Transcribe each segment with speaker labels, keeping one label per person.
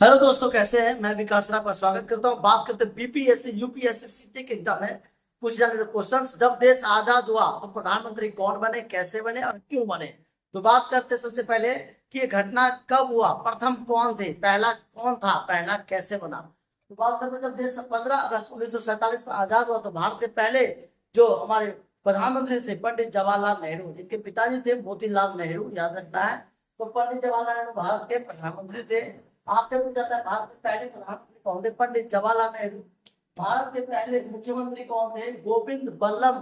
Speaker 1: Hello दोस्तों, कैसे हैं? मैं विकास राव का स्वागत करता हूं। बात करते हैं बीपीएससी यूपीएससी सीटी के एग्जाम में पूछे जाने वाले क्वेश्चंस। जब देश आजाद हुआ तो प्रधानमंत्री कौन बने, कैसे बने और क्यों बने। तो बात करते हैं सबसे पहले कि ये घटना कब हुआ, प्रथम कौन थे, पहला कौन था, पहला कैसे बना। तो बात करते हैं जब देश 15 अगस्त 1947 में आजाद हुआ तो भारत के पहले जो हमारे प्रधानमंत्री थे पंडित जवाहरलाल नेहरू, जिनके पिताजी थे मोतीलाल नेहरू, याद रखना है। तो पंडित जवाहरलाल नेहरू भारत के प्रधानमंत्री थे। आपसे पूछा था भारत के पहले प्रधानमंत्री कौन थे, पंडित जवाहरलाल नेहरू। भारत के पहले मुख्यमंत्री कौन थे, गोविंद बल्लभ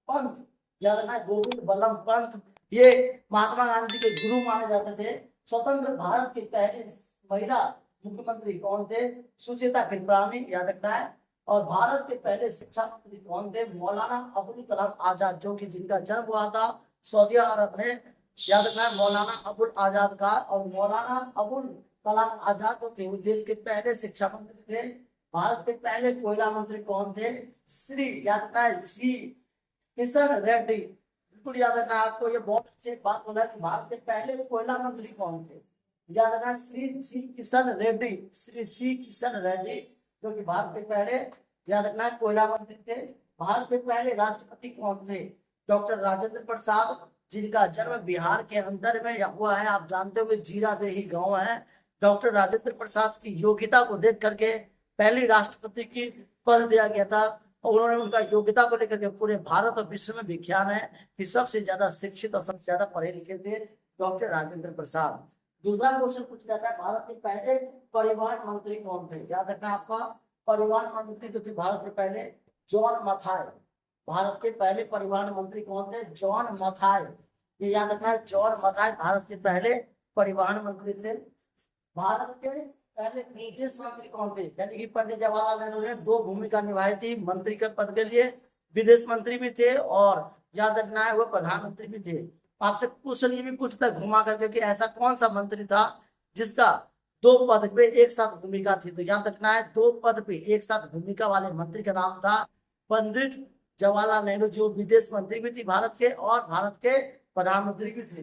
Speaker 1: पंत, याद रखना है, गोविंद बल्लभ पंत। ये महात्मा गांधी के गुरु माने जाते थे। स्वतंत्र भारत की पहली महिला मुख्यमंत्री कौन थे, सुचेता कृपलानी, याद रखना है। और भारत के पहले शिक्षा मंत्री कौन थे, मौलाना अबुल कलाम आजाद, जो कि जिनका जन्म हुआ था सऊदी अरब में, याद रखना है, मौलाना अबुल आजाद का। और मौलाना अबुल कलाम आजाद जो थे वो देश के पहले शिक्षा मंत्री थे। भारत के पहले कोयला मंत्री कौन थे, श्री, याद रखना है, श्री किशन रेड्डी। बिल्कुल याद रखना है, आपको ये बहुत अच्छी बात बोला कि भारत के पहले कोयला मंत्री कौन थे, याद रखना, श्री जी किशन रेड्डी, श्री जी किशन रेड्डी, जो कि भारत के पहले, याद रखना है, कोयला मंत्री थे। भारत के पहले राष्ट्रपति कौन थे, डॉक्टर राजेंद्र प्रसाद, जिनका जन्म बिहार के अंदर में हुआ है। आप जानते हो जीरादेही गांव है। डॉक्टर राजेंद्र प्रसाद की योग्यता को देख करके पहली राष्ट्रपति की पद दिया गया था। और उन्होंने उनका योग्यता को लेकर के पूरे भारत और विश्व में विख्यात है कि सबसे ज्यादा शिक्षित और सबसे ज्यादा पढ़े लिखे थे डॉक्टर राजेंद्र प्रसाद। दूसरा क्वेश्चन पूछा जाता है, भारत के पहले परिवहन मंत्री कौन थे, याद रखना आपका, परिवहन मंत्री जो थे भारत के पहले, जॉन मथाई। भारत के पहले परिवहन मंत्री कौन थे, जॉन मथाई, ये याद रखना है, जॉन मथाई भारत के पहले परिवहन मंत्री थे। भारत के पहले विदेश मंत्री कौन थे, यानी कि पंडित जवाहरलाल नेहरू ने दो भूमिका निभाई थी मंत्री के पद के लिए, विदेश मंत्री भी थे और याद रखना है वो प्रधानमंत्री भी थे। आपसे क्वेश्चन ये भी पूछता है घुमा करके कि ऐसा कौन सा मंत्री था जिसका दो पद पे एक साथ भूमिका थी। तो याद रखना है, दो पद पे एक साथ भूमिका वाले मंत्री का नाम था पंडित जवाहरलाल नेहरू, जो विदेश मंत्री भी थी भारत के और भारत के प्रधानमंत्री भी थे।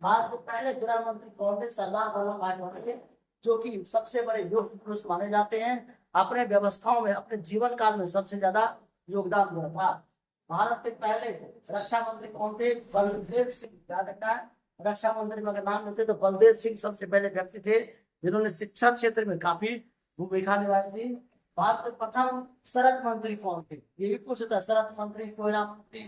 Speaker 1: भारत के पहले गृह मंत्री कौन थे, सरदार वल्लभ भाई पटेल, जो कि सबसे बड़े योग्य पुरुष माने जाते हैं। अपने व्यवस्थाओं में अपने जीवन काल में सबसे ज्यादा योगदान दिया था। भारत के पहले रक्षा मंत्री कौन थे, बलदेव सिंह, याद रखना है, रक्षा मंत्री में अगर नाम लेते तो बलदेव सिंह सबसे पहले व्यक्ति थे जिन्होंने शिक्षा क्षेत्र में काफी भूमिका निभाई थी। भारत के प्रथम सड़क मंत्री कौन थे, ये भी पूछता है, सड़क मंत्री, कोयला मंत्री।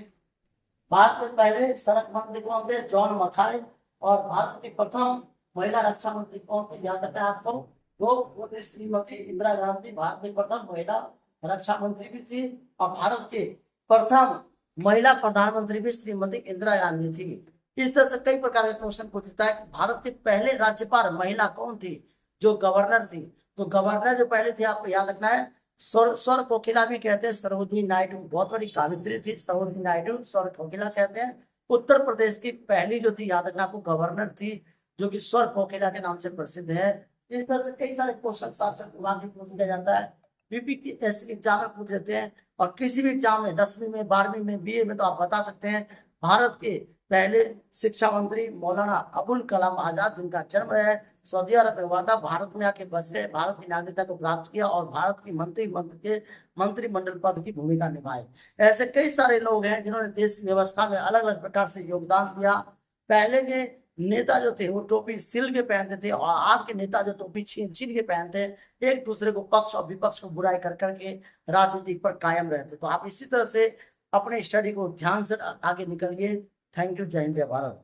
Speaker 1: भारत के पहले सड़क मंत्री कौन थे, जॉन मथाई। और भारत की प्रथम महिला रक्षा मंत्री कौन थी, याद रखना है आपको, वो थी श्रीमती इंदिरा गांधी, भारत की प्रथम महिला रक्षा मंत्री भी थी। और भारत के प्रथम महिला प्रधानमंत्री भी श्रीमती इंदिरा गांधी थी। इस तरह से कई प्रकार के क्वेश्चन पूछता है। भारत के पहले राज्यपाल महिला कौन थी, जो गवर्नर थी। तो गवर्नर जो पहले थे आपको याद रखना है, स्वर कोकिला भी कहते हैं, सरोजिनी नायडू, बहुत बड़ी कावित्री थी सरोजिनी नायडू, स्वर कोकिला कहते हैं। उत्तर प्रदेश की पहली जो थी, याद रखना आपको, गवर्नर थी, जो कि स्वर कोकिला के नाम से प्रसिद्ध है। इस तरह से कई सारे क्वेश्चन आपसे पूछ लिया जाता है, बीपीएससी एग्जाम में पूछ लेते हैं। और किसी भी एग्जाम में 10वीं में, 12वीं में, बीए में, तो आप बता सकते हैं भारत के पहले शिक्षा मंत्री मौलाना अबुल कलाम आजाद, जिनका जन्म है सऊदी अरब में हुआ था, भारत में आके बस गए, भारत की नागरिकता को प्राप्त किया और भारत की मंत्रिमंडल पद की भूमिका निभाई। ऐसे कई सारे लोग हैं जिन्होंने देश की व्यवस्था में अलग अलग प्रकार से योगदान दिया। पहले के नेता जो थे वो टोपी सिल के पहनते थे और आज के नेता जो टोपी छीन छीन के पहनते हैं, एक दूसरे को पक्ष और विपक्ष को बुराई कर करके राजनीति पर कायम रहते। तो आप इसी तरह से अपने स्टडी को ध्यान से आगे निकलिए। Thank you. जय हिंद, जय भारत।